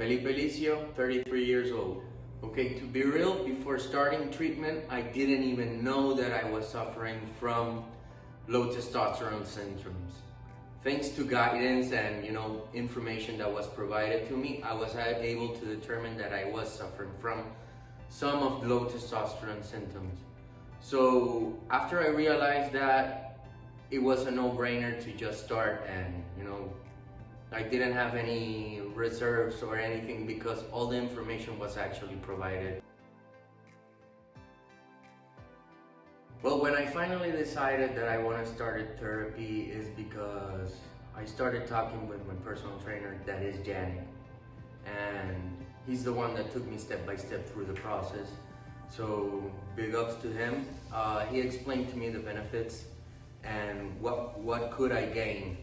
Felipe Licio, 33 years old. Okay, to be real, before starting treatment, I didn't even know that I was suffering from low testosterone symptoms. Thanks to guidance and information that was provided to me, I was able to determine that I was suffering from some of low testosterone symptoms. So after I realized that, it was a no-brainer to just start, and I didn't have any reserves or anything because all the information was actually provided. Well, when I finally decided that I want to start therapy is because I started talking with my personal trainer, that is Janik, and he's the one that took me step by step through the process. So big ups to him. He explained to me the benefits and what could I gain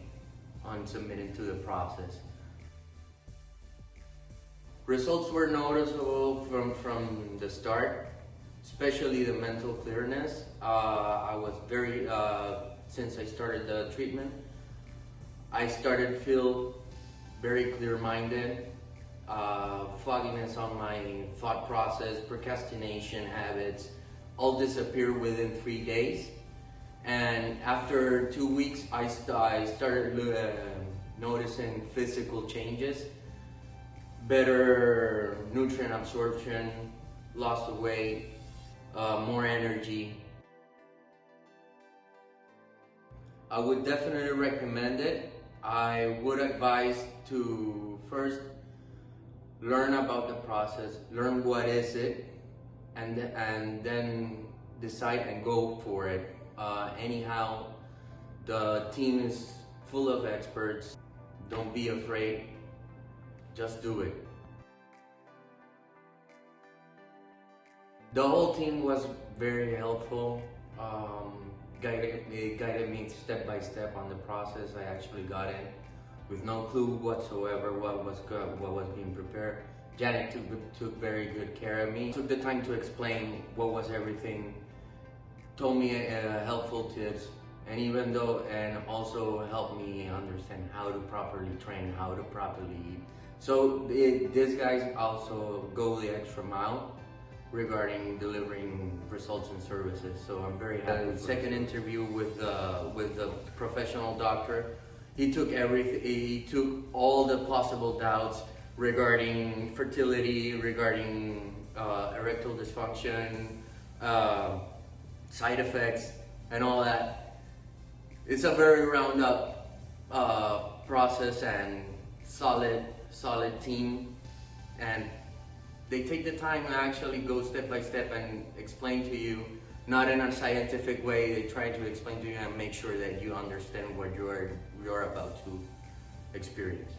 on submitting to the process. Results were noticeable from the start, especially the mental clearness. I was very, since I started the treatment, I started to feel very clear-minded, fogginess on my thought process, procrastination habits, all disappeared within 3 days. And after 2 weeks, I started noticing physical changes, better nutrient absorption, loss of weight, more energy. I would definitely recommend it. I would advise to first learn about the process, learn what is it, and then decide and go for it. Anyhow, the team is full of experts. Don't be afraid, just do it. The whole team was very helpful. They guided me step by step on the process. I actually got in with no clue whatsoever what was being prepared. Janik took very good care of me. Took the time to explain what was everything. Told me helpful tips, and also helped me understand how to properly train, how to properly eat. So these guys also go the extra mile regarding delivering results and services. So I'm very happy. The second interview with the professional doctor, he took everything. He took all the possible doubts regarding fertility, regarding erectile dysfunction, side effects, and all that. It's a very round up process and solid team, and they take the time to actually go step by step and explain to you, not in a scientific way. They try to explain to you and make sure that you understand what you're about to experience.